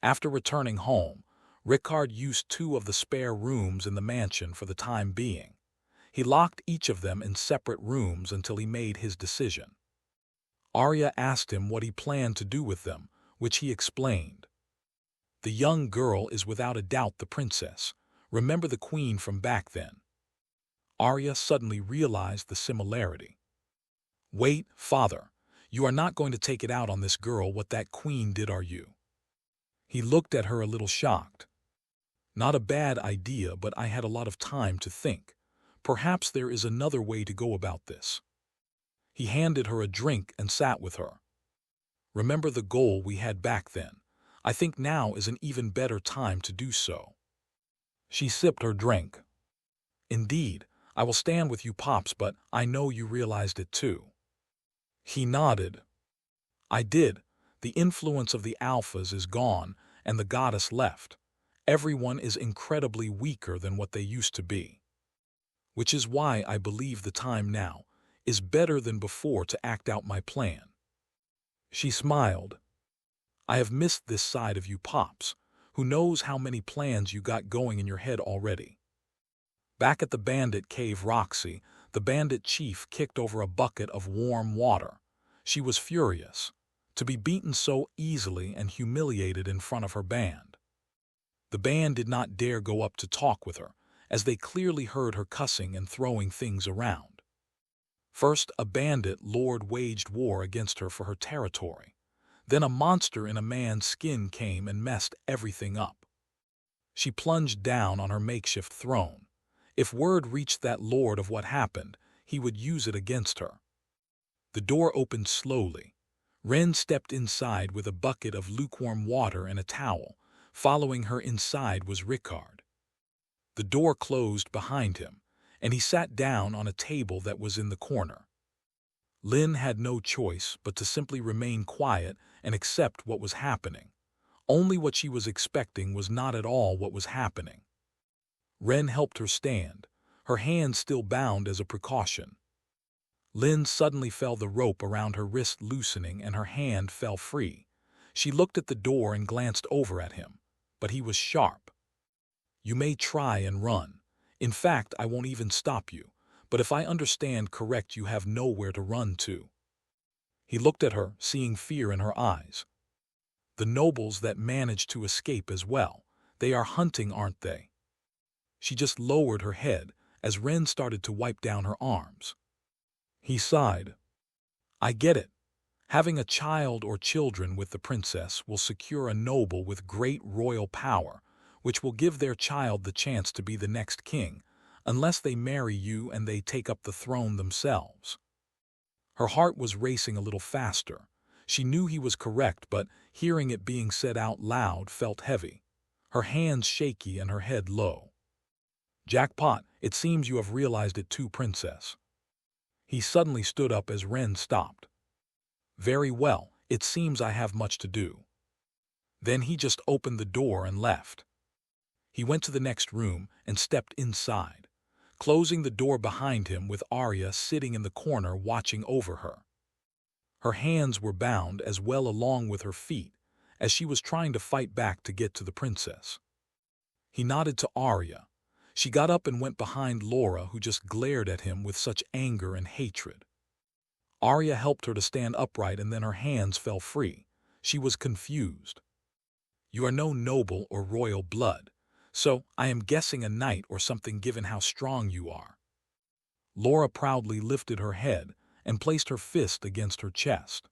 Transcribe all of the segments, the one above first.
After returning home, Rickard used two of the spare rooms in the mansion for the time being. He locked each of them in separate rooms until he made his decision. Arya asked him what he planned to do with them, which he explained. The young girl is without a doubt the princess. Remember the queen from back then. Arya suddenly realized the similarity. Wait, father, you are not going to take it out on this girl what that queen did, are you? He looked at her a little shocked. Not a bad idea, but I had a lot of time to think. Perhaps there is another way to go about this. He handed her a drink and sat with her. Remember the goal we had back then. I think now is an even better time to do so. She sipped her drink. Indeed, I will stand with you, Pops, but I know you realized it too. He nodded. I did. The influence of the alphas is gone, and the goddess left. Everyone is incredibly weaker than what they used to be. Which is why I believe the time now is better than before to act out my plan. She smiled. I have missed this side of you, Pops. Who knows how many plans you got going in your head already. Back at the bandit cave, Roxy, the bandit chief, kicked over a bucket of warm water. She was furious to be beaten so easily and humiliated in front of her band. The band did not dare go up to talk with her, as they clearly heard her cussing and throwing things around. First, a bandit lord waged war against her for her territory. Then a monster in a man's skin came and messed everything up. She plunged down on her makeshift throne. If word reached that lord of what happened, he would use it against her. The door opened slowly. Ren stepped inside with a bucket of lukewarm water and a towel. Following her inside was Rickard. The door closed behind him, and he sat down on a table that was in the corner. Lynn had no choice but to simply remain quiet and accept what was happening. Only what she was expecting was not at all what was happening. Ren helped her stand, her hands still bound as a precaution. Lynn suddenly felt the rope around her wrist loosening and her hand fell free. She looked at the door and glanced over at him, but he was sharp. You may try and run. In fact, I won't even stop you, but if I understand correct, you have nowhere to run to. He looked at her, seeing fear in her eyes. The nobles that managed to escape as well. They are hunting, aren't they? She just lowered her head as Ren started to wipe down her arms. He sighed. I get it. Having a child or children with the princess will secure a noble with great royal power, which will give their child the chance to be the next king, unless they marry you and they take up the throne themselves. Her heart was racing a little faster. She knew he was correct, but hearing it being said out loud felt heavy. Her hands shaky and her head low. Jackpot, it seems you have realized it too, princess. He suddenly stood up as Ren stopped. Very well, it seems I have much to do. Then he just opened the door and left. He went to the next room and stepped inside, closing the door behind him with Arya sitting in the corner watching over her. Her hands were bound as well along with her feet, as she was trying to fight back to get to the princess. He nodded to Arya. She got up and went behind Laura, who just glared at him with such anger and hatred. Arya helped her to stand upright and then her hands fell free. She was confused. You are no noble or royal blood, so I am guessing a knight or something given how strong you are. Laura proudly lifted her head and placed her fist against her chest.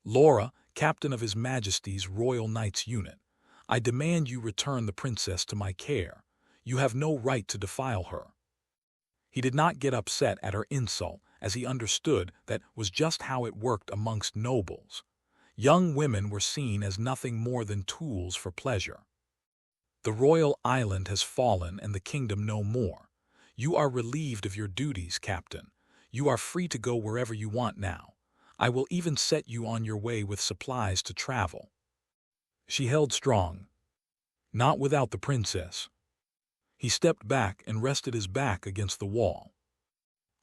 Laura, captain of His Majesty's Royal Knights Unit, I demand you return the princess to my care. You have no right to defile her. He did not get upset at her insult, as he understood that was just how it worked amongst nobles. Young women were seen as nothing more than tools for pleasure. The royal island has fallen and the kingdom no more. You are relieved of your duties, Captain. You are free to go wherever you want now. I will even set you on your way with supplies to travel. She held strong. Not without the princess. He stepped back and rested his back against the wall.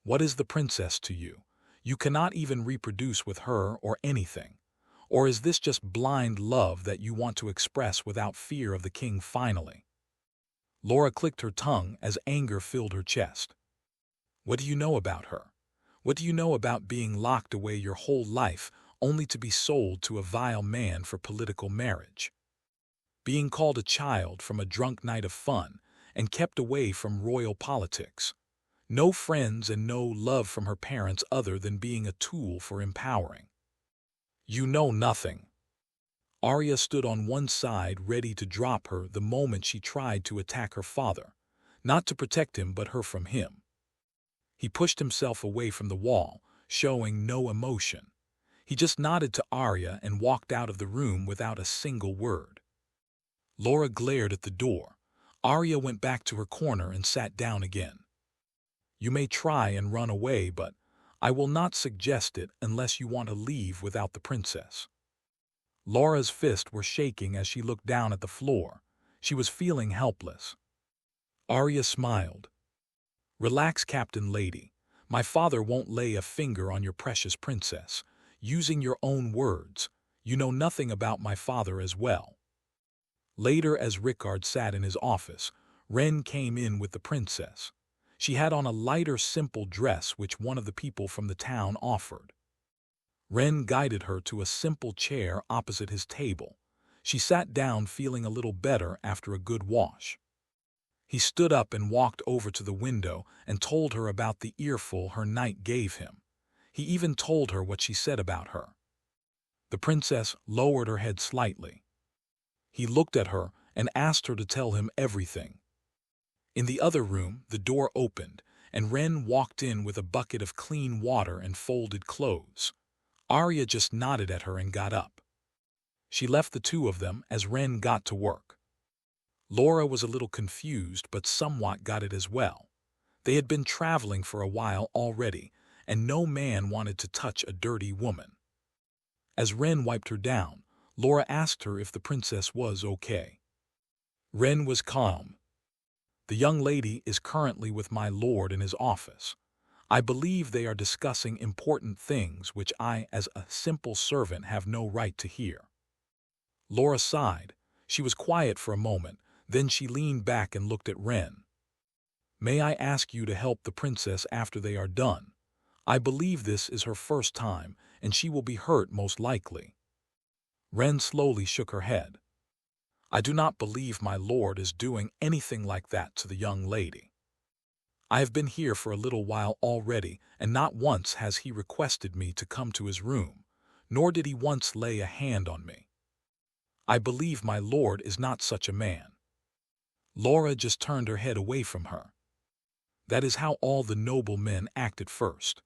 What is the princess to you? You cannot even reproduce with her or anything. Or is this just blind love that you want to express without fear of the king finally? Laura clicked her tongue as anger filled her chest. What do you know about her? What do you know about being locked away your whole life only to be sold to a vile man for political marriage? Being called a child from a drunk night of fun and kept away from royal politics. No friends and no love from her parents other than being a tool for empowering. You know nothing. Arya stood on one side ready to drop her the moment she tried to attack her father, not to protect him but her from him. He pushed himself away from the wall, showing no emotion. He just nodded to Arya and walked out of the room without a single word. Laura glared at the door. Arya went back to her corner and sat down again. You may try and run away, but I will not suggest it unless you want to leave without the princess. Laura's fists were shaking as she looked down at the floor. She was feeling helpless. Arya smiled. Relax, Captain Lady. My father won't lay a finger on your precious princess. Using your own words, you know nothing about my father as well. Later, as Rickard sat in his office, Ren came in with the princess. She had on a lighter, simple dress which one of the people from the town offered. Ren guided her to a simple chair opposite his table. She sat down feeling a little better after a good wash. He stood up and walked over to the window and told her about the earful her knight gave him. He even told her what she said about her. The princess lowered her head slightly. He looked at her and asked her to tell him everything. In the other room, the door opened, and Ren walked in with a bucket of clean water and folded clothes. Arya just nodded at her and got up. She left the two of them as Ren got to work. Laura was a little confused but somewhat got it as well. They had been traveling for a while already, and no man wanted to touch a dirty woman. As Ren wiped her down, Laura asked her if the princess was okay. Ren was calm. The young lady is currently with my lord in his office. I believe they are discussing important things which I, as a simple servant, have no right to hear. Laura sighed. She was quiet for a moment, then she leaned back and looked at Ren. May I ask you to help the princess after they are done? I believe this is her first time, and she will be hurt most likely. Ren slowly shook her head. I do not believe my lord is doing anything like that to the young lady. I have been here for a little while already, and not once has he requested me to come to his room, nor did he once lay a hand on me. I believe my lord is not such a man. Laura just turned her head away from her. That is how all the noble men act at first.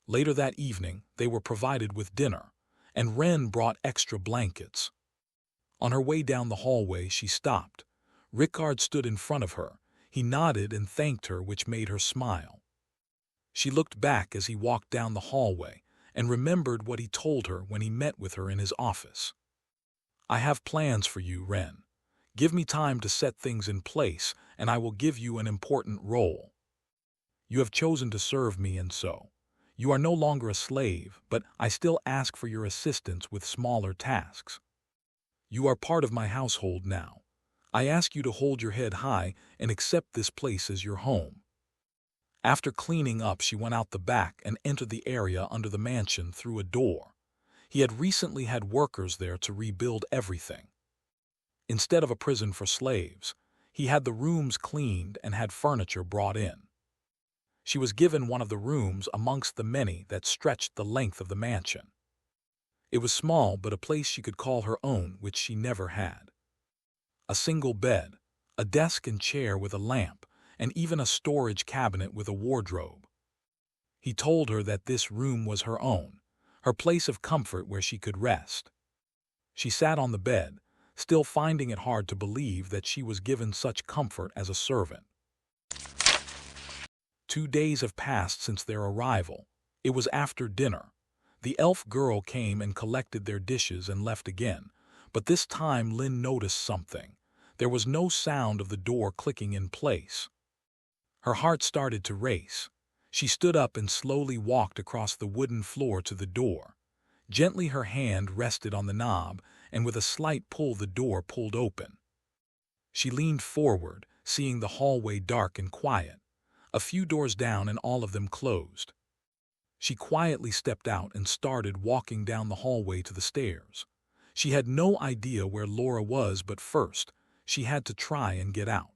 Later that evening, they were provided with dinner, and Ren brought extra blankets. On her way down the hallway, she stopped. Rickard stood in front of her. He nodded and thanked her, which made her smile. She looked back as he walked down the hallway and remembered what he told her when he met with her in his office. I have plans for you, Ren. Give me time to set things in place, and I will give you an important role. You have chosen to serve me, and so you are no longer a slave, but I still ask for your assistance with smaller tasks. You are part of my household now. I ask you to hold your head high and accept this place as your home. After cleaning up, she went out the back and entered the area under the mansion through a door. He had recently had workers there to rebuild everything. Instead of a prison for slaves, he had the rooms cleaned and had furniture brought in. She was given one of the rooms amongst the many that stretched the length of the mansion. It was small, but a place she could call her own, which she never had. A single bed, a desk and chair with a lamp, and even a storage cabinet with a wardrobe. He told her that this room was her own, her place of comfort where she could rest. She sat on the bed, still finding it hard to believe that she was given such comfort as a servant. 2 days have passed since their arrival. It was after dinner. The elf girl came and collected their dishes and left again, but this time Lynn noticed something. There was no sound of the door clicking in place. Her heart started to race. She stood up and slowly walked across the wooden floor to the door. Gently her hand rested on the knob, and with a slight pull the door pulled open. She leaned forward, seeing the hallway dark and quiet, a few doors down and all of them closed. She quietly stepped out and started walking down the hallway to the stairs. She had no idea where Laura was, but first, she had to try and get out.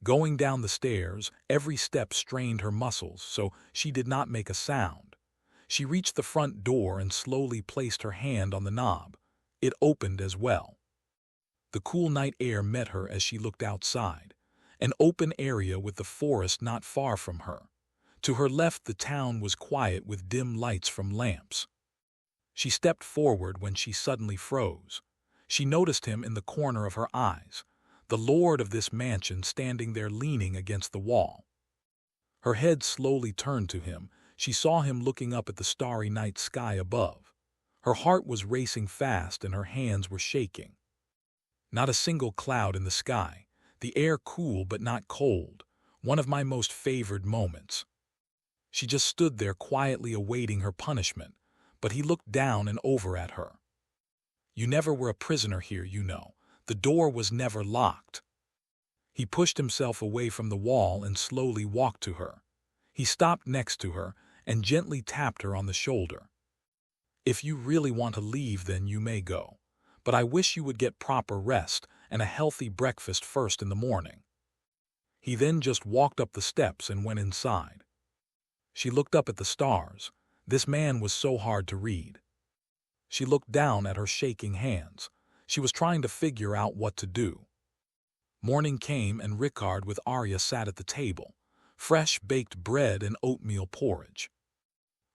Going down the stairs, every step strained her muscles, so she did not make a sound. She reached the front door and slowly placed her hand on the knob. It opened as well. The cool night air met her as she looked outside, an open area with the forest not far from her. To her left, the town was quiet with dim lights from lamps. She stepped forward when she suddenly froze. She noticed him in the corner of her eyes, the lord of this mansion standing there leaning against the wall. Her head slowly turned to him. She saw him looking up at the starry night sky above. Her heart was racing fast and her hands were shaking. Not a single cloud in the sky, the air cool but not cold, one of my most favored moments. She just stood there quietly awaiting her punishment, but he looked down and over at her. You never were a prisoner here, you know. The door was never locked. He pushed himself away from the wall and slowly walked to her. He stopped next to her and gently tapped her on the shoulder. If you really want to leave, then you may go. But I wish you would get proper rest and a healthy breakfast first in the morning. He then just walked up the steps and went inside. She looked up at the stars. This man was so hard to read. She looked down at her shaking hands. She was trying to figure out what to do. Morning came and Rickard with Arya sat at the table. Fresh baked bread and oatmeal porridge.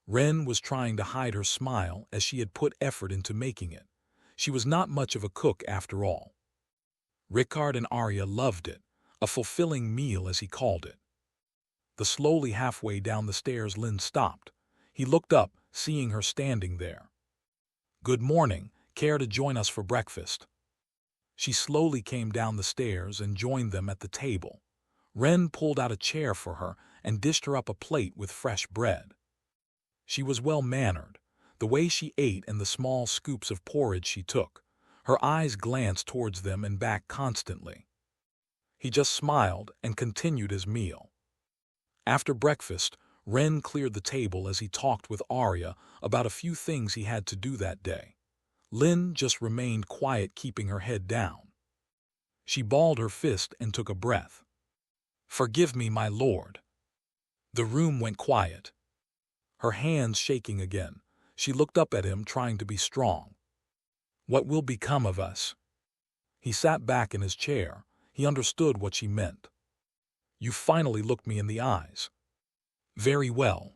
Ren was trying to hide her smile as she had put effort into making it. She was not much of a cook after all. Rickard and Arya loved it, a fulfilling meal as he called it. The slowly halfway down the stairs Lynn stopped. He looked up, seeing her standing there. Good morning, care to join us for breakfast? She slowly came down the stairs and joined them at the table. Ren pulled out a chair for her and dished her up a plate with fresh bread. She was well-mannered, the way she ate and the small scoops of porridge she took. Her eyes glanced towards them and back constantly. He just smiled and continued his meal. After breakfast, Ren cleared the table as he talked with Arya about a few things he had to do that day. Lynn just remained quiet, keeping her head down. She balled her fist and took a breath. Forgive me, my lord. The room went quiet. Her hands shaking again, she looked up at him, trying to be strong. What will become of us? He sat back in his chair. He understood what she meant. You finally looked me in the eyes. Very well.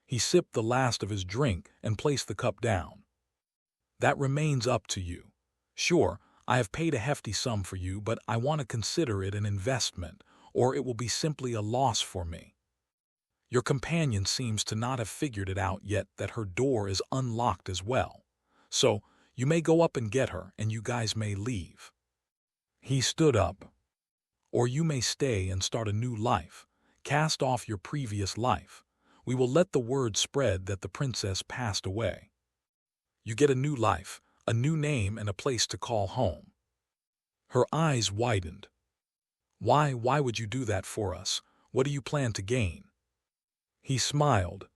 He sipped the last of his drink and placed the cup down. That remains up to you. Sure, I have paid a hefty sum for you, but I want to consider it an investment, or it will be simply a loss for me. Your companion seems to not have figured it out yet that her door is unlocked as well. So, you may go up and get her, and you guys may leave. He stood up. Or you may stay and start a new life. Cast off your previous life. We will let the word spread that the princess passed away. You get a new life, a new name, and a place to call home. Her eyes widened. Why would you do that for us? What do you plan to gain? He smiled.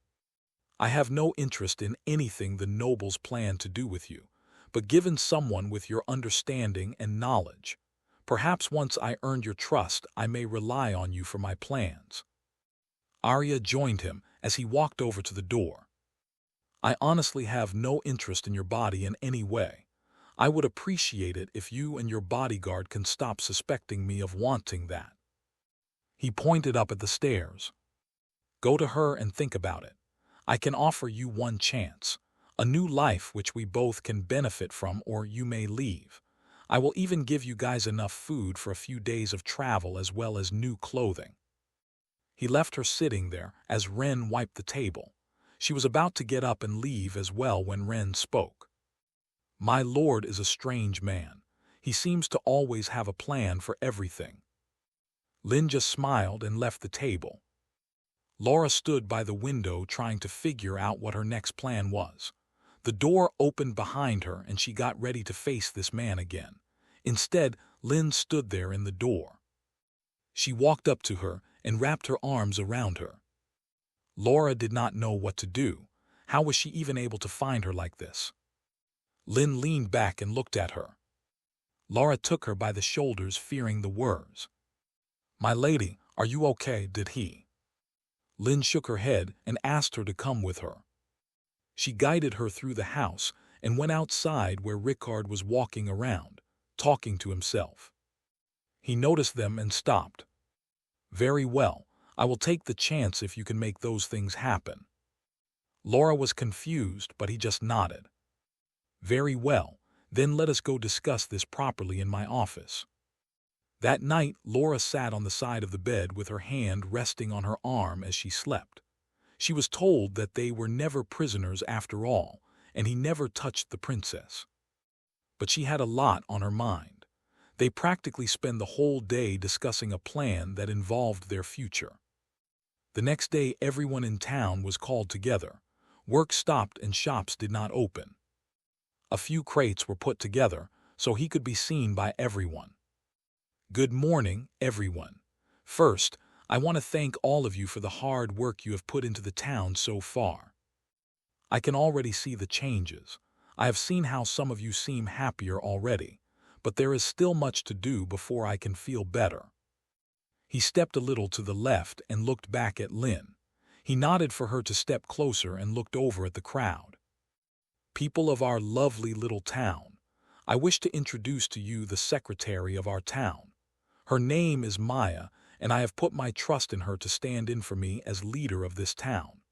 I have no interest in anything the nobles plan to do with you, but given someone with your understanding and knowledge, perhaps once I earned your trust, I may rely on you for my plans. Arya joined him as he walked over to the door. I honestly have no interest in your body in any way. I would appreciate it if you and your bodyguard can stop suspecting me of wanting that. He pointed up at the stairs. Go to her and think about it. I can offer you one chance, a new life which we both can benefit from, or you may leave. I will even give you guys enough food for a few days of travel as well as new clothing. He left her sitting there as Ren wiped the table. She was about to get up and leave as well when Ren spoke. My lord is a strange man. He seems to always have a plan for everything. Lynn just smiled and left the table. Laura stood by the window trying to figure out what her next plan was. The door opened behind her and she got ready to face this man again. Instead, Lynn stood there in the door. She walked up to her and wrapped her arms around her. Laura did not know what to do. How was she even able to find her like this? Lynn leaned back and looked at her. Laura took her by the shoulders, fearing the words. "My lady, are you okay?" did he. Lynn shook her head and asked her to come with her. She guided her through the house and went outside where Rickard was walking around, talking to himself. He noticed them and stopped. "Very well, I will take the chance if you can make those things happen." Laura was confused, but he just nodded. "Very well, then let us go discuss this properly in my office." That night, Laura sat on the side of the bed with her hand resting on her arm as she slept. She was told that they were never prisoners after all, and he never touched the princess. But she had a lot on her mind. They practically spend the whole day discussing a plan that involved their future. The next day, everyone in town was called together. Work stopped and shops did not open. A few crates were put together so he could be seen by everyone. "Good morning, everyone. First, I want to thank all of you for the hard work you have put into the town so far. I can already see the changes. I have seen how some of you seem happier already, but there is still much to do before I can feel better." He stepped a little to the left and looked back at Lynn. He nodded for her to step closer and looked over at the crowd. "People of our lovely little town, I wish to introduce to you the secretary of our town. Her name is Maya, and I have put my trust in her to stand in for me as leader of this town.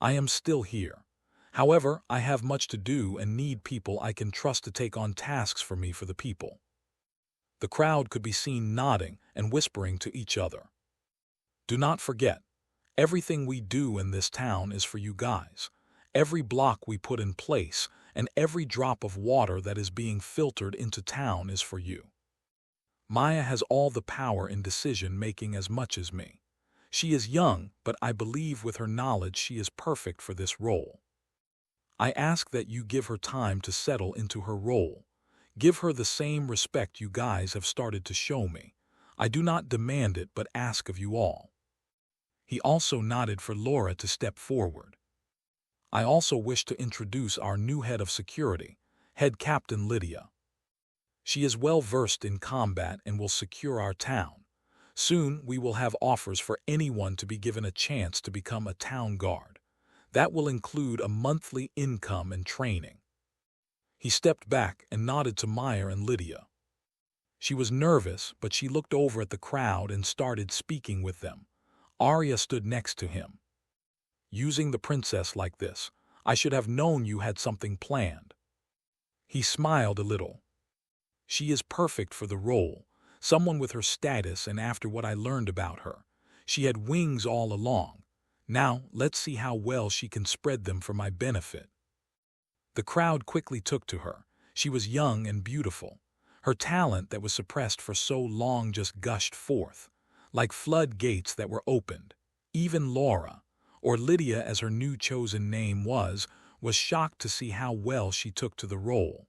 I am still here. However, I have much to do and need people I can trust to take on tasks for me for the people." The crowd could be seen nodding and whispering to each other. "Do not forget, everything we do in this town is for you guys. Every block we put in place and every drop of water that is being filtered into town is for you. Maya has all the power in decision-making as much as me. She is young, but I believe with her knowledge she is perfect for this role. I ask that you give her time to settle into her role. Give her the same respect you guys have started to show me. I do not demand it, but ask of you all." He also nodded for Laura to step forward. "I also wish to introduce our new head of security, Head Captain Lydia. She is well versed in combat and will secure our town. Soon we will have offers for anyone to be given a chance to become a town guard. That will include a monthly income and training." He stepped back and nodded to Maya and Lydia. She was nervous, but she looked over at the crowd and started speaking with them. Arya stood next to him. "Using the princess like this, I should have known you had something planned." He smiled a little. "She is perfect for the role, someone with her status, and after what I learned about her, she had wings all along. Now, let's see how well she can spread them for my benefit." The crowd quickly took to her. She was young and beautiful. Her talent that was suppressed for so long just gushed forth, like floodgates that were opened. Even Laura, or Lydia as her new chosen name was shocked to see how well she took to the role.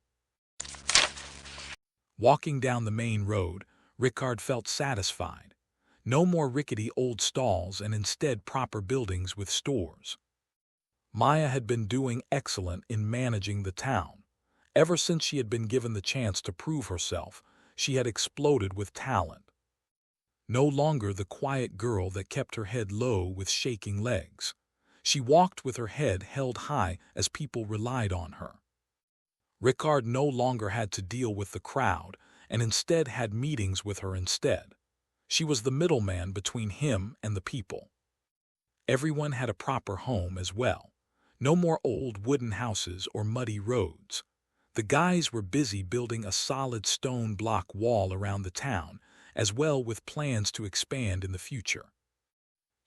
Walking down the main road, Rickard felt satisfied. No more rickety old stalls and instead proper buildings with stores. Maya had been doing excellent in managing the town. Ever since she had been given the chance to prove herself, she had exploded with talent. No longer the quiet girl that kept her head low with shaking legs. She walked with her head held high as people relied on her. Rickard no longer had to deal with the crowd and instead had meetings with her instead. She was the middleman between him and the people. Everyone had a proper home as well. No more old wooden houses or muddy roads. The guys were busy building a solid stone block wall around the town, as well with plans to expand in the future.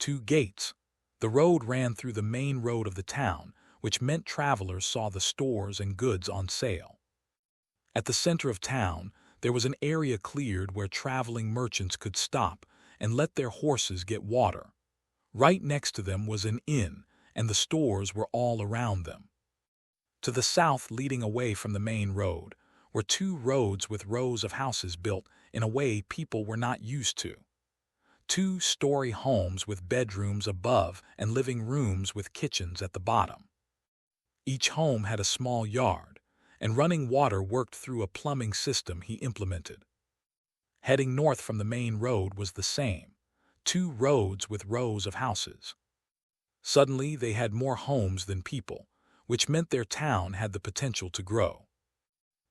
2 gates. The road ran through the main road of the town, which meant travelers saw the stores and goods on sale. At the center of town, there was an area cleared where traveling merchants could stop and let their horses get water. Right next to them was an inn, and the stores were all around them. To the south, leading away from the main road, were two roads with rows of houses built in a way people were not used to. Two-story homes with bedrooms above and living rooms with kitchens at the bottom. Each home had a small yard, and running water worked through a plumbing system he implemented. Heading north from the main road was the same, two roads with rows of houses. Suddenly, they had more homes than people, which meant their town had the potential to grow.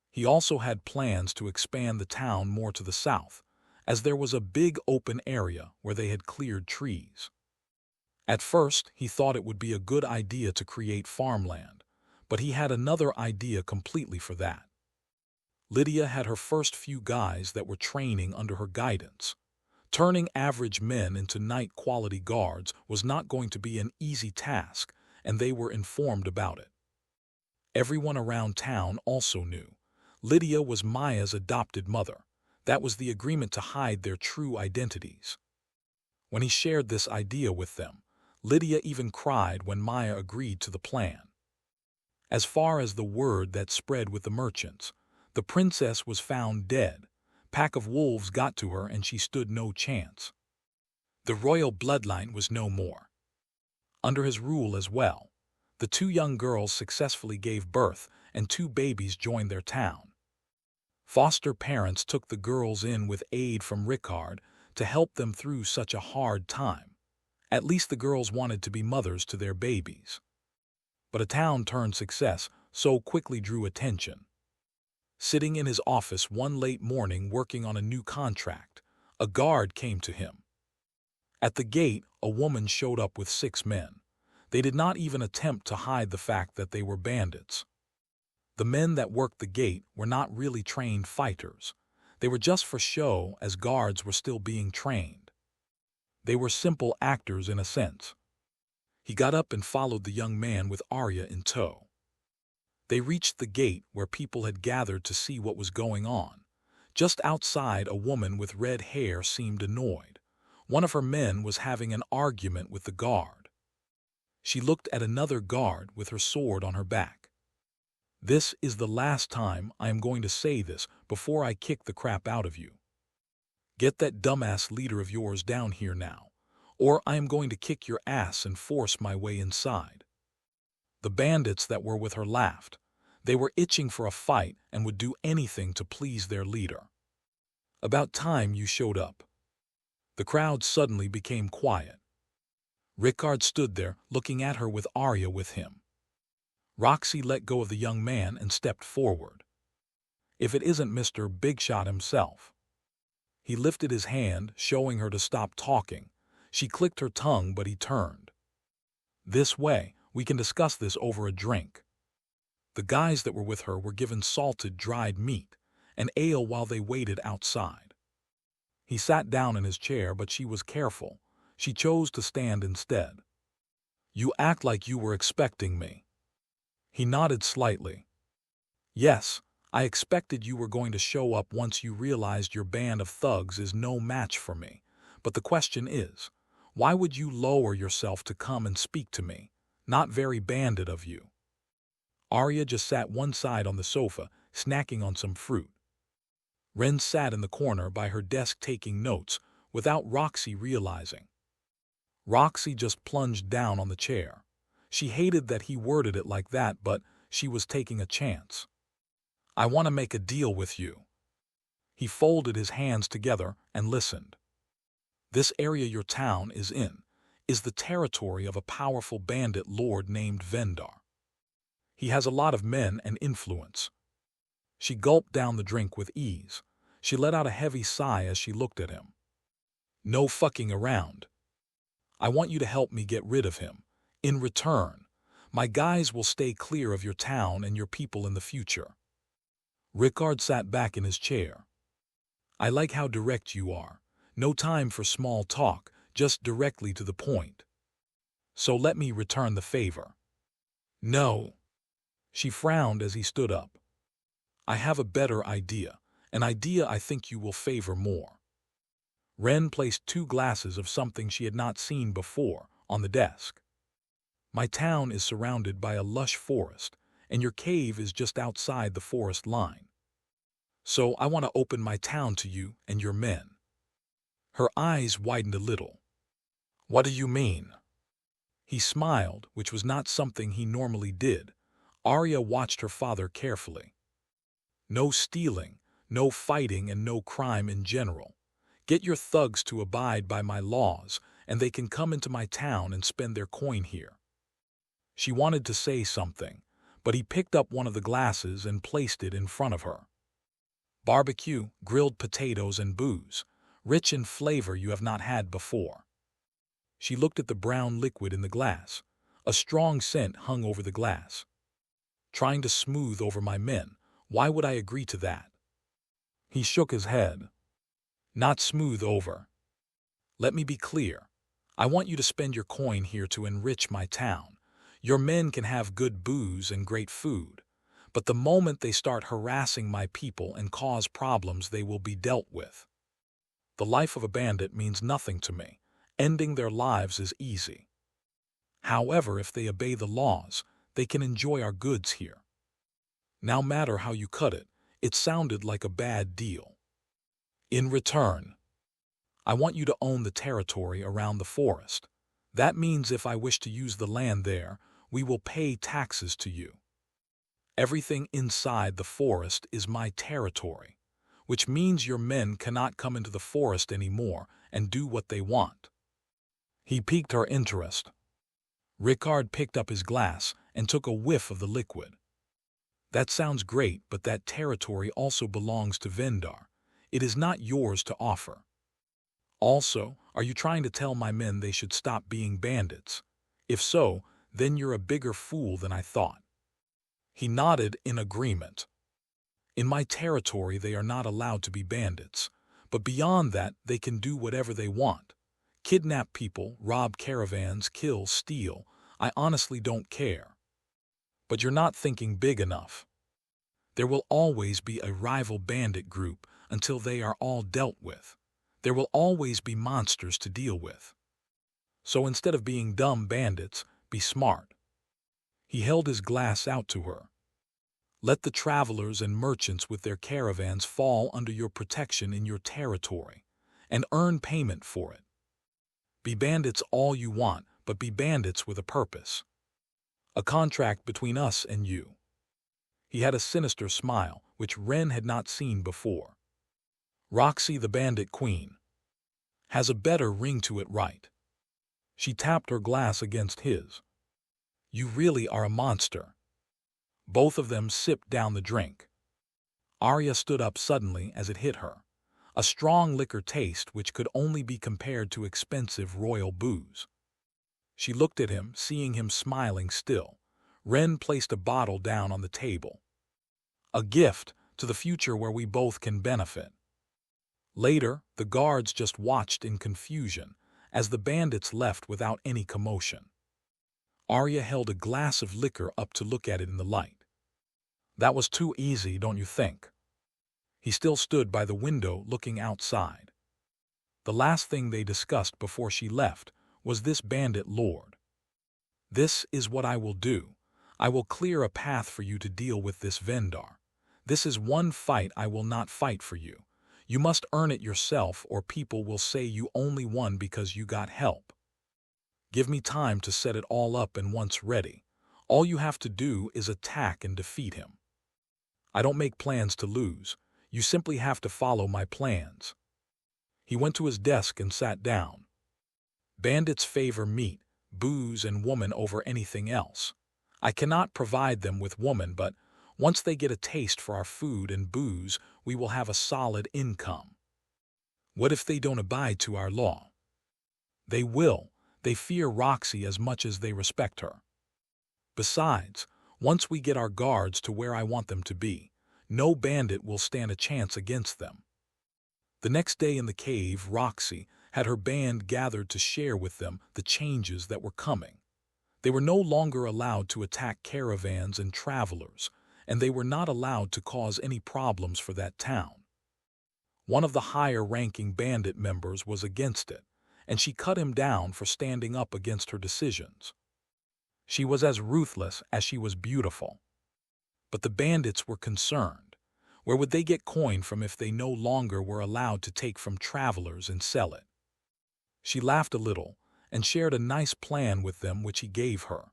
He also had plans to expand the town more to the south, as there was a big open area where they had cleared trees. At first, he thought it would be a good idea to create farmland, but he had another idea completely for that. Lydia had her first few guys that were training under her guidance. Turning average men into night-quality guards was not going to be an easy task, and they were informed about it. Everyone around town also knew. Lydia was Maya's adopted mother. That was the agreement to hide their true identities. When he shared this idea with them, Lydia even cried when Maya agreed to the plan. As far as the word that spread with the merchants, the princess was found dead. Pack of wolves got to her and she stood no chance. The royal bloodline was no more. Under his rule as well, the two young girls successfully gave birth and two babies joined their town. Foster parents took the girls in with aid from Rickard to help them through such a hard time. At least the girls wanted to be mothers to their babies. But a town-turned success so quickly drew attention. Sitting in his office one late morning working on a new contract, a guard came to him. At the gate, a woman showed up with 6 men. They did not even attempt to hide the fact that they were bandits. The men that worked the gate were not really trained fighters. They were just for show, as guards were still being trained. They were simple actors in a sense. He got up and followed the young man with Arya in tow. They reached the gate where people had gathered to see what was going on. Just outside, a woman with red hair seemed annoyed. One of her men was having an argument with the guard. She looked at another guard with her sword on her back. "This is the last time I am going to say this before I kick the crap out of you. Get that dumbass leader of yours down here now, or I am going to kick your ass and force my way inside." The bandits that were with her laughed. They were itching for a fight and would do anything to please their leader. "About time you showed up." The crowd suddenly became quiet. Rickard stood there, looking at her with Arya with him. Roxy let go of the young man and stepped forward. "If it isn't Mr. Big Shot himself." He lifted his hand, showing her to stop talking. She clicked her tongue, but he turned. "This way, we can discuss this over a drink." The guys that were with her were given salted dried meat and ale while they waited outside. He sat down in his chair, but she was careful. She chose to stand instead. "You act like you were expecting me." He nodded slightly. "Yes, I expected you were going to show up once you realized your band of thugs is no match for me. But the question is, why would you lower yourself to come and speak to me? Not very bandit of you." Arya just sat one side on the sofa, snacking on some fruit. Ren sat in the corner by her desk taking notes, without Roxy realizing. Roxy just plunged down on the chair. She hated that he worded it like that, but she was taking a chance. "I want to make a deal with you." He folded his hands together and listened. "This area your town is in is the territory of a powerful bandit lord named Vendar. He has a lot of men and influence." She gulped down the drink with ease. She let out a heavy sigh as she looked at him. "No fucking around. I want you to help me get rid of him. In return, my guys will stay clear of your town and your people in the future." Rickard sat back in his chair. "I like how direct you are. No time for small talk, just directly to the point. So let me return the favor." "No." She frowned as he stood up. "I have a better idea, an idea I think you will favor more." Ren placed 2 glasses of something she had not seen before on the desk. "My town is surrounded by a lush forest, and your cave is just outside the forest line. So I want to open my town to you and your men." Her eyes widened a little. "What do you mean?" He smiled, which was not something he normally did. Arya watched her father carefully. "No stealing, no fighting, and no crime in general. Get your thugs to abide by my laws, and they can come into my town and spend their coin here." She wanted to say something, but he picked up one of the glasses and placed it in front of her. "Barbecue, grilled potatoes, and booze, rich in flavor you have not had before." She looked at the brown liquid in the glass. A strong scent hung over the glass. "Trying to smooth over my men. Why would I agree to that?" He shook his head. "Not smooth over. Let me be clear. I want you to spend your coin here to enrich my town. Your men can have good booze and great food. But the moment they start harassing my people and cause problems, they will be dealt with. The life of a bandit means nothing to me. Ending their lives is easy. However, if they obey the laws, they can enjoy our goods here. No matter how you cut it, it sounded like a bad deal. In return, I want you to own the territory around the forest. That means if I wish to use the land there, we will pay taxes to you. Everything inside the forest is my territory, which means your men cannot come into the forest anymore and do what they want." He piqued her interest. Rickard picked up his glass and took a whiff of the liquid. "That sounds great, but that territory also belongs to Vendar. It is not yours to offer. Also, are you trying to tell my men they should stop being bandits? If so, then you're a bigger fool than I thought." He nodded in agreement. "In my territory they are not allowed to be bandits, but beyond that they can do whatever they want. Kidnap people, rob caravans, kill, steal. I honestly don't care. But you're not thinking big enough. There will always be a rival bandit group until they are all dealt with. There will always be monsters to deal with. So instead of being dumb bandits, be smart." He held his glass out to her. "Let the travelers and merchants with their caravans fall under your protection in your territory, and earn payment for it. Be bandits all you want, but be bandits with a purpose. A contract between us and you." He had a sinister smile, which Ren had not seen before. "Roxy the Bandit Queen has a better ring to it, right?" She tapped her glass against his. "You really are a monster." Both of them sipped down the drink. Arya stood up suddenly as it hit her. A strong liquor taste which could only be compared to expensive royal booze. She looked at him, seeing him smiling still. Ren placed a bottle down on the table. "A gift to the future where we both can benefit." Later, the guards just watched in confusion as the bandits left without any commotion. Arya held a glass of liquor up to look at it in the light. "That was too easy, don't you think?" He still stood by the window looking outside. The last thing they discussed before she left was this bandit lord. "This is what I will do. I will clear a path for you to deal with this Vendar. This is one fight I will not fight for you. You must earn it yourself, or people will say you only won because you got help. Give me time to set it all up, and once ready, all you have to do is attack and defeat him. I don't make plans to lose. You simply have to follow my plans." He went to his desk and sat down. "Bandits favor meat, booze, and woman over anything else. I cannot provide them with woman, but once they get a taste for our food and booze, we will have a solid income. What if they don't abide to our law?" "They will. They fear Roxy as much as they respect her. Besides, once we get our guards to where I want them to be, no bandit will stand a chance against them." The next day in the cave, Roxy had her band gathered to share with them the changes that were coming. They were no longer allowed to attack caravans and travelers, and they were not allowed to cause any problems for that town. One of the higher-ranking bandit members was against it, and she cut him down for standing up against her decisions. She was as ruthless as she was beautiful. But the bandits were concerned. Where would they get coin from if they no longer were allowed to take from travelers and sell it? She laughed a little and shared a nice plan with them which he gave her.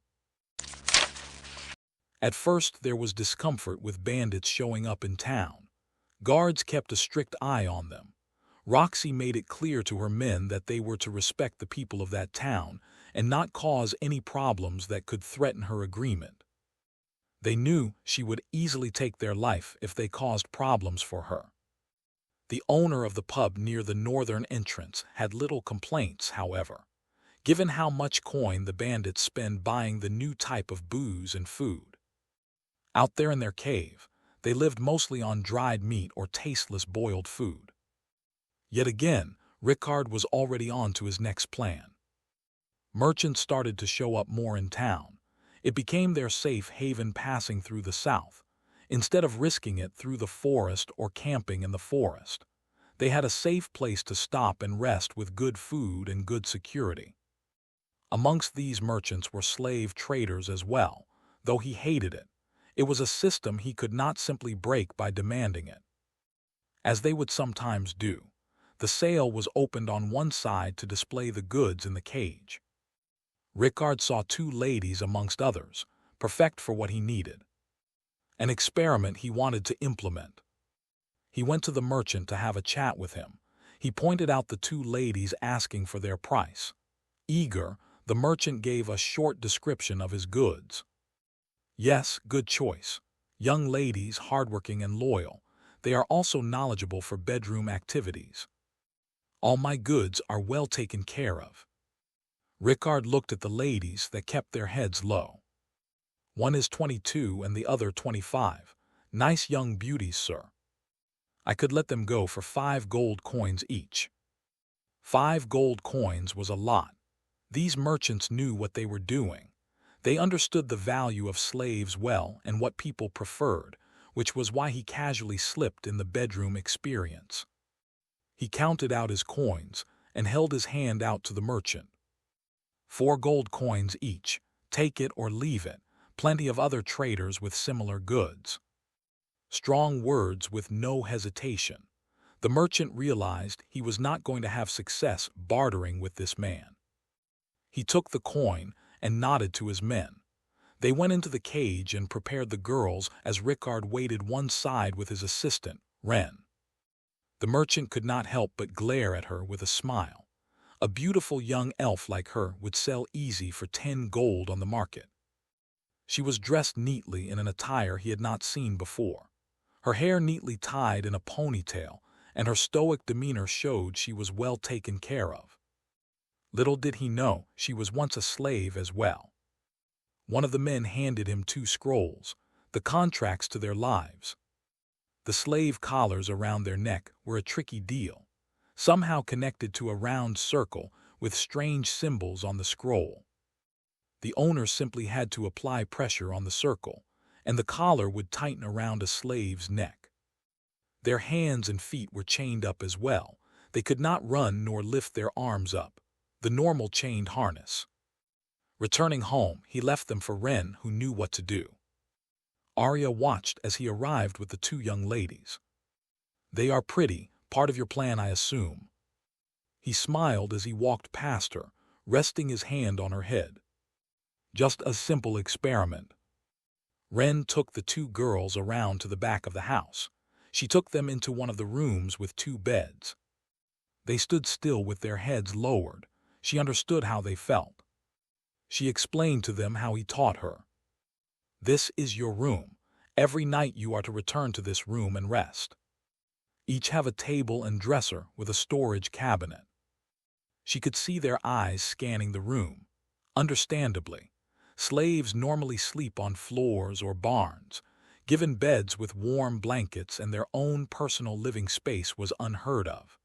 At first there was discomfort with bandits showing up in town. Guards kept a strict eye on them. Roxy made it clear to her men that they were to respect the people of that town and not cause any problems that could threaten her agreement. They knew she would easily take their life if they caused problems for her. The owner of the pub near the northern entrance had little complaints, however, given how much coin the bandits spend buying the new type of booze and food. Out there in their cave, they lived mostly on dried meat or tasteless boiled food. Yet again, Rickard was already on to his next plan. Merchants started to show up more in town. It became their safe haven passing through the south. Instead of risking it through the forest or camping in the forest, they had a safe place to stop and rest with good food and good security. Amongst these merchants were slave traders as well, though he hated it. It was a system he could not simply break by demanding it. As they would sometimes do, the sale was opened on one side to display the goods in the cage. Rickard saw two ladies amongst others, perfect for what he needed. An experiment he wanted to implement. He went to the merchant to have a chat with him. He pointed out the two ladies asking for their price. Eager, the merchant gave a short description of his goods. Yes, good choice. Young ladies, hardworking and loyal. They are also knowledgeable for bedroom activities. All my goods are well taken care of. Rickard looked at the ladies that kept their heads low. One is 22 and the other 25. Nice young beauties, sir. I could let them go for 5 gold coins each. 5 gold coins was a lot. These merchants knew what they were doing. They understood the value of slaves well and what people preferred, which was why he casually slipped in the bedroom experience. He counted out his coins and held his hand out to the merchant. 4 gold coins each. Take it or leave it. Plenty of other traders with similar goods. Strong words with no hesitation. The merchant realized he was not going to have success bartering with this man. He took the coin and nodded to his men. They went into the cage and prepared the girls as Rickard waited one side with his assistant, Ren. The merchant could not help but glare at her with a smile. A beautiful young elf like her would sell easy for 10 gold on the market. She was dressed neatly in an attire he had not seen before. Her hair neatly tied in a ponytail, and her stoic demeanor showed she was well taken care of. Little did he know she was once a slave as well. One of the men handed him 2 scrolls, the contracts to their lives. The slave collars around their neck were a tricky deal, somehow connected to a round circle with strange symbols on the scroll. The owner simply had to apply pressure on the circle, and the collar would tighten around a slave's neck. Their hands and feet were chained up as well. They could not run nor lift their arms up, the normal chained harness. Returning home, he left them for Ren, who knew what to do. Arya watched as he arrived with the 2 young ladies. They are pretty, part of your plan, I assume. He smiled as he walked past her, resting his hand on her head. Just a simple experiment. Ren took the 2 girls around to the back of the house. She took them into one of the rooms with 2 beds. They stood still with their heads lowered. She understood how they felt. She explained to them how he taught her. This is your room. Every night you are to return to this room and rest. Each have a table and dresser with a storage cabinet. She could see their eyes scanning the room. Understandably, slaves normally sleep on floors or barns. Given beds with warm blankets and their own personal living space was unheard of.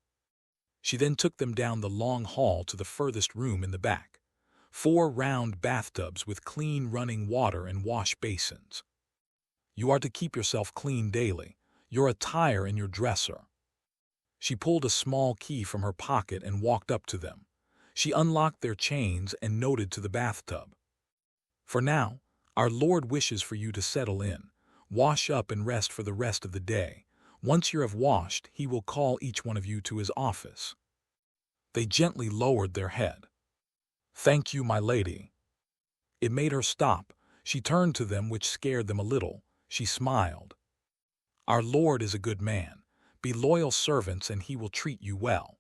She then took them down the long hall to the furthest room in the back. 4 round bathtubs with clean running water and wash basins. You are to keep yourself clean daily, your attire and your dresser. She pulled a small key from her pocket and walked up to them. She unlocked their chains and noted to the bathtub. For now, our Lord wishes for you to settle in. Wash up and rest for the rest of the day. Once you have washed, he will call each one of you to his office." They gently lowered their head. "Thank you, my lady." It made her stop. She turned to them, which scared them a little. She smiled. "Our Lord is a good man. Be loyal servants and he will treat you well."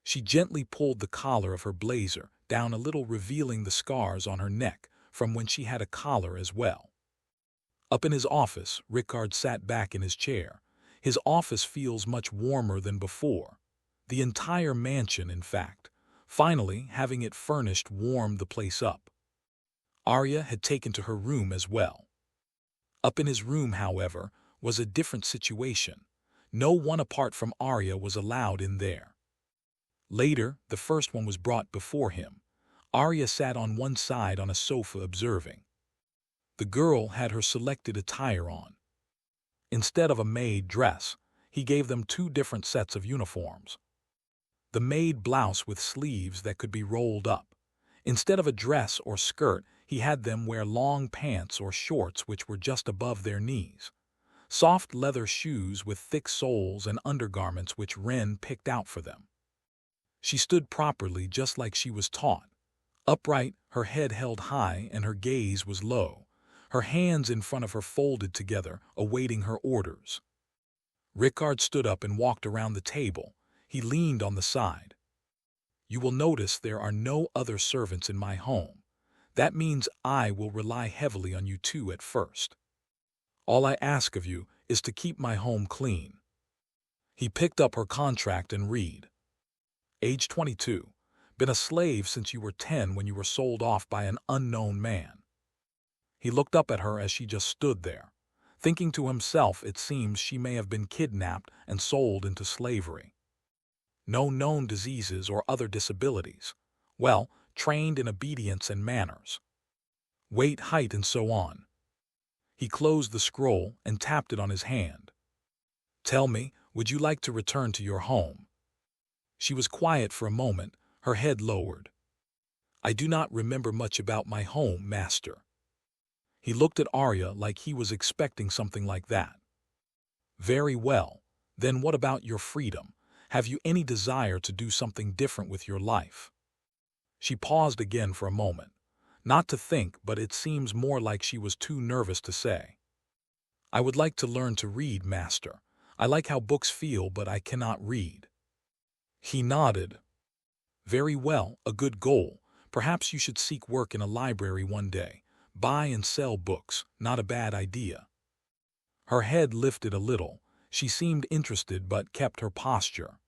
She gently pulled the collar of her blazer down a little, revealing the scars on her neck from when she had a collar as well. Up in his office, Rickard sat back in his chair. His office feels much warmer than before. The entire mansion, in fact. Finally, having it furnished warmed the place up. Arya had taken to her room as well. Up in his room, however, was a different situation. No one apart from Arya was allowed in there. Later, the first one was brought before him. Arya sat on one side on a sofa observing. The girl had her selected attire on. Instead of a maid dress, he gave them two different sets of uniforms. The maid blouse with sleeves that could be rolled up. Instead of a dress or skirt, he had them wear long pants or shorts which were just above their knees. Soft leather shoes with thick soles and undergarments which Ren picked out for them. She stood properly just like she was taught. Upright, her head held high and her gaze was low. Her hands in front of her folded together, awaiting her orders. Rickard stood up and walked around the table. He leaned on the side. "You will notice there are no other servants in my home. That means I will rely heavily on you two at first. All I ask of you is to keep my home clean." He picked up her contract and read. Age 22. Been a slave since you were 10 when you were sold off by an unknown man. He looked up at her as she just stood there. Thinking to himself, it seems she may have been kidnapped and sold into slavery. No known diseases or other disabilities. Well, trained in obedience and manners. Weight, height, and so on. He closed the scroll and tapped it on his hand. "Tell me, would you like to return to your home?" She was quiet for a moment, her head lowered. "I do not remember much about my home, master." He looked at Arya like he was expecting something like that. "Very well. Then what about your freedom? Have you any desire to do something different with your life?" She paused again for a moment. Not to think, but it seems more like she was too nervous to say. "I would like to learn to read, master. I like how books feel, but I cannot read." He nodded. "Very well, a good goal. Perhaps you should seek work in a library one day. Buy and sell books, not a bad idea." Her head lifted a little. She seemed interested but kept her posture.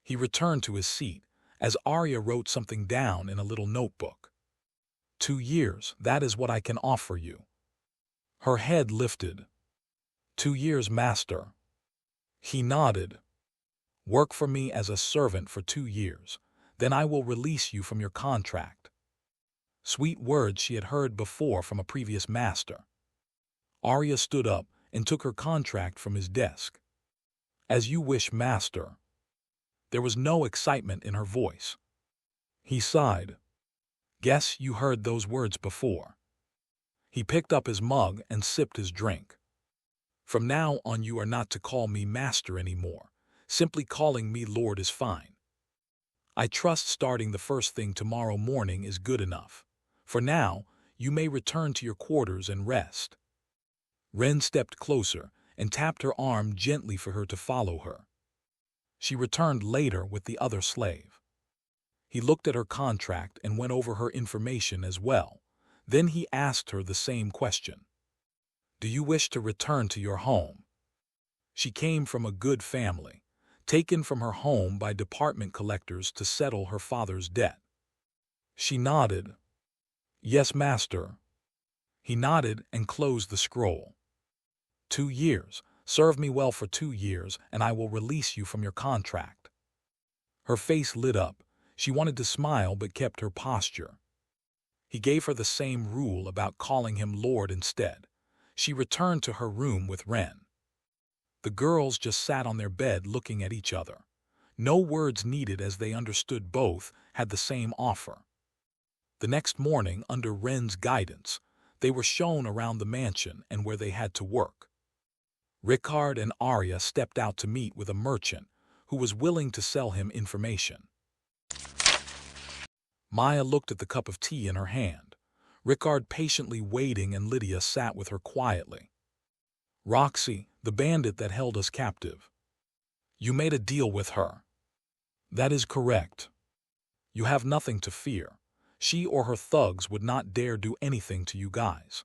He returned to his seat, as Arya wrote something down in a little notebook. 2 years, that is what I can offer you." Her head lifted. 2 years, master." He nodded. "Work for me as a servant for 2 years. Then I will release you from your contract." Sweet words she had heard before from a previous master. Arya stood up and took her contract from his desk. "As you wish, master." There was no excitement in her voice. He sighed. "Guess you heard those words before." He picked up his mug and sipped his drink. "From now on you are not to call me master anymore. Simply calling me Lord is fine. I trust starting the first thing tomorrow morning is good enough. For now, you may return to your quarters and rest." Ren stepped closer and tapped her arm gently for her to follow her. She returned later with the other slave. He looked at her contract and went over her information as well. Then he asked her the same question. "Do you wish to return to your home?" She came from a good family, taken from her home by department collectors to settle her father's debt. She nodded. "Yes, master." He nodded and closed the scroll. 2 years. Serve me well for 2 years, and I will release you from your contract." Her face lit up. She wanted to smile but kept her posture. He gave her the same rule about calling him Lord instead. She returned to her room with Ren. The girls just sat on their bed looking at each other. No words needed, as they understood both had the same offer. The next morning, under Ren's guidance, They were shown around the mansion and where they had to work. Rickard and Arya stepped out to meet with a merchant who was willing to sell him information. Maya looked at the cup of tea in her hand, Rickard patiently waiting, and Lydia sat with her quietly. Roxy, the bandit that held us captive. You made a deal with her. That is correct. You have nothing to fear. She or her thugs would not dare do anything to you guys.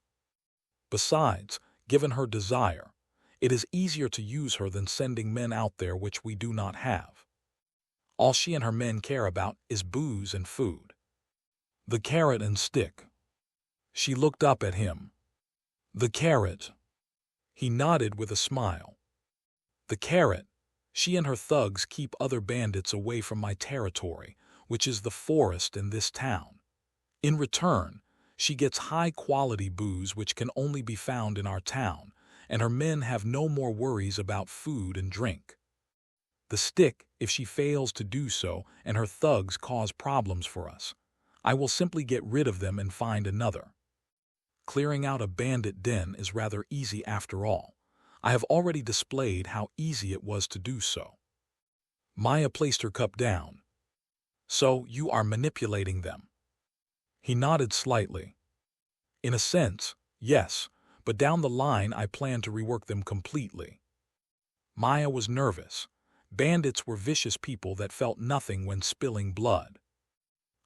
Besides, given her desire, it is easier to use her than sending men out there which we do not have. All she and her men care about is booze and food. The carrot and stick. She looked up at him. The carrot. He nodded with a smile. The carrot. She and her thugs keep other bandits away from my territory, which is the forest in this town. In return, she gets high-quality booze which can only be found in our town, and her men have no more worries about food and drink. The stick, if she fails to do so and her thugs cause problems for us, I will simply get rid of them and find another. Clearing out a bandit den is rather easy after all. I have already displayed how easy it was to do so. Maya placed her cup down. So you are manipulating them? He nodded slightly. In a sense, yes, but down the line I plan to rework them completely. Maya was nervous. Bandits were vicious people that felt nothing when spilling blood.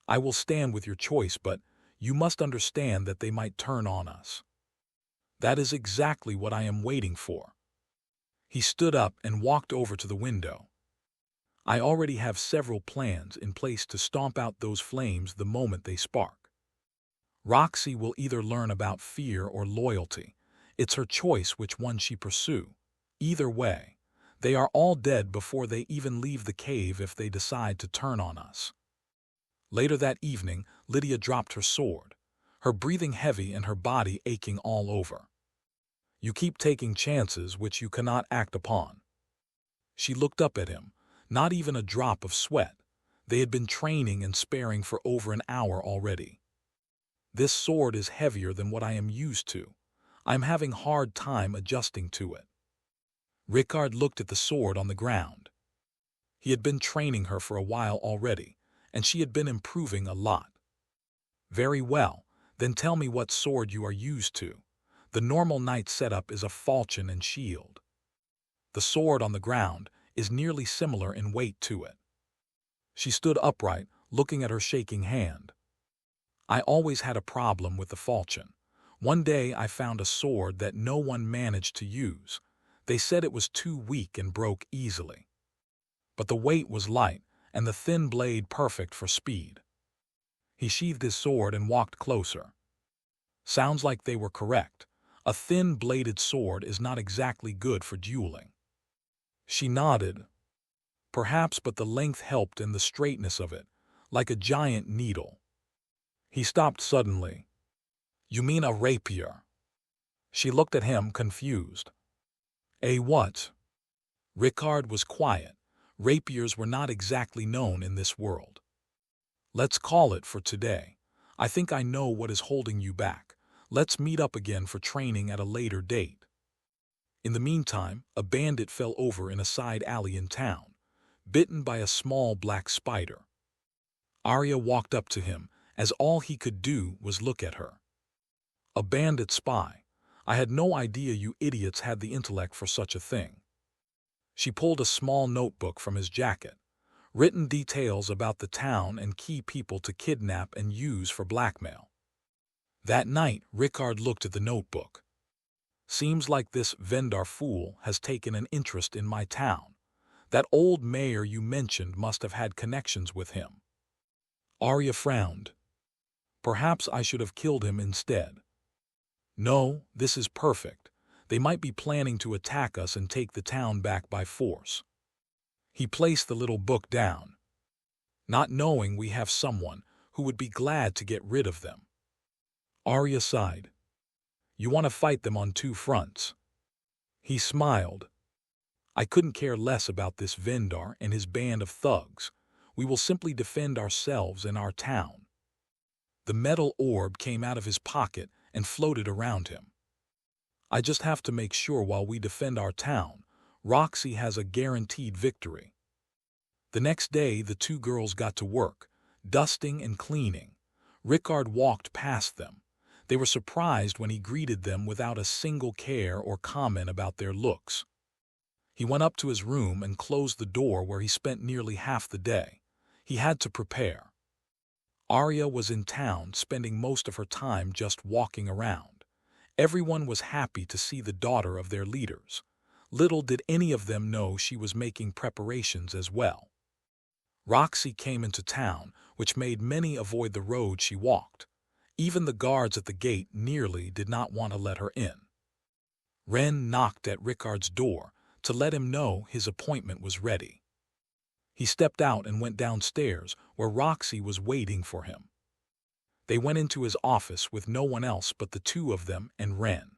I will stand with your choice, but you must understand that they might turn on us. That is exactly what I am waiting for. He stood up and walked over to the window. I already have several plans in place to stomp out those flames the moment they spark. Roxy will either learn about fear or loyalty. It's her choice which one she pursue. Either way, they are all dead before they even leave the cave if they decide to turn on us. Later that evening, Lydia dropped her sword, her breathing heavy and her body aching all over. You keep taking chances which you cannot act upon. She looked up at him, not even a drop of sweat. They had been training and sparring for over an hour already. This sword is heavier than what I am used to. I am having a hard time adjusting to it. Rickard looked at the sword on the ground. He had been training her for a while already, and she had been improving a lot. Very well, then tell me what sword you are used to. The normal knight setup is a falchion and shield. The sword on the ground is nearly similar in weight to it. She stood upright, looking at her shaking hand. I always had a problem with the falchion. One day I found a sword that no one managed to use. They said it was too weak and broke easily. But the weight was light, and the thin blade perfect for speed. He sheathed his sword and walked closer. Sounds like they were correct. A thin-bladed sword is not exactly good for dueling. She nodded. Perhaps, but the length helped and the straightness of it, like a giant needle. He stopped suddenly. You mean a rapier? She looked at him, confused. A what? Rickard was quiet. Rapiers were not exactly known in this world. Let's call it for today. I think I know what is holding you back. Let's meet up again for training at a later date. In the meantime, a bandit fell over in a side alley in town, bitten by a small black spider. Arya walked up to him, as all he could do was look at her. A bandit spy. I had no idea you idiots had the intellect for such a thing. She pulled a small notebook from his jacket, written details about the town and key people to kidnap and use for blackmail. That night, Rickard looked at the notebook. Seems like this Vendar fool has taken an interest in my town. That old mayor you mentioned must have had connections with him. Arya frowned. Perhaps I should have killed him instead. No, this is perfect. They might be planning to attack us and take the town back by force. He placed the little book down, not knowing we have someone who would be glad to get rid of them. Arya sighed. You want to fight them on two fronts. He smiled. I couldn't care less about this Vendar and his band of thugs. We will simply defend ourselves and our town. The metal orb came out of his pocket and floated around him. I just have to make sure while we defend our town, Roxy has a guaranteed victory. The next day, the two girls got to work, dusting and cleaning. Rickard walked past them. They were surprised when he greeted them without a single care or comment about their looks. He went up to his room and closed the door where he spent nearly half the day. He had to prepare. Arya was in town, spending most of her time just walking around. Everyone was happy to see the daughter of their leaders. Little did any of them know she was making preparations as well. Roxy came into town, which made many avoid the road she walked. Even the guards at the gate nearly did not want to let her in. Ren knocked at Rickard's door to let him know his appointment was ready. He stepped out and went downstairs where Roxy was waiting for him. They went into his office with no one else but the two of them and Ren.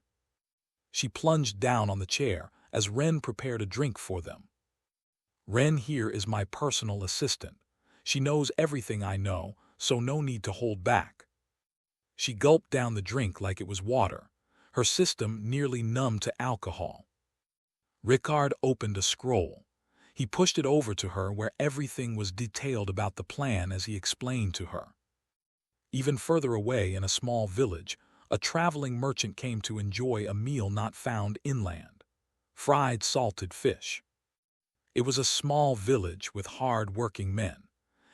She plunged down on the chair as Ren prepared a drink for them. Ren here is my personal assistant. She knows everything I know, so no need to hold back. She gulped down the drink like it was water, her system nearly numb to alcohol. Rickard opened a scroll. He pushed it over to her where everything was detailed about the plan as he explained to her. Even further away in a small village, a traveling merchant came to enjoy a meal not found inland: fried salted fish. It was a small village with hard-working men,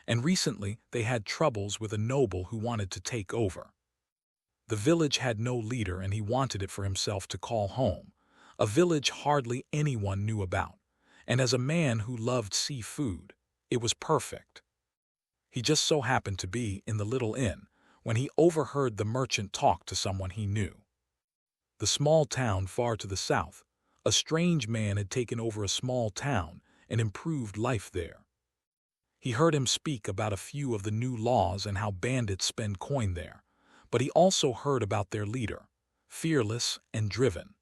and recently they had troubles with a noble who wanted to take over. The village had no leader and he wanted it for himself to call home, a village hardly anyone knew about, and as a man who loved seafood, it was perfect. He just so happened to be in the little inn when he overheard the merchant talk to someone he knew. The small town far to the south, a strange man had taken over a small town and improved life there. He heard him speak about a few of the new laws and how bandits spend coin there, but he also heard about their leader, fearless and driven.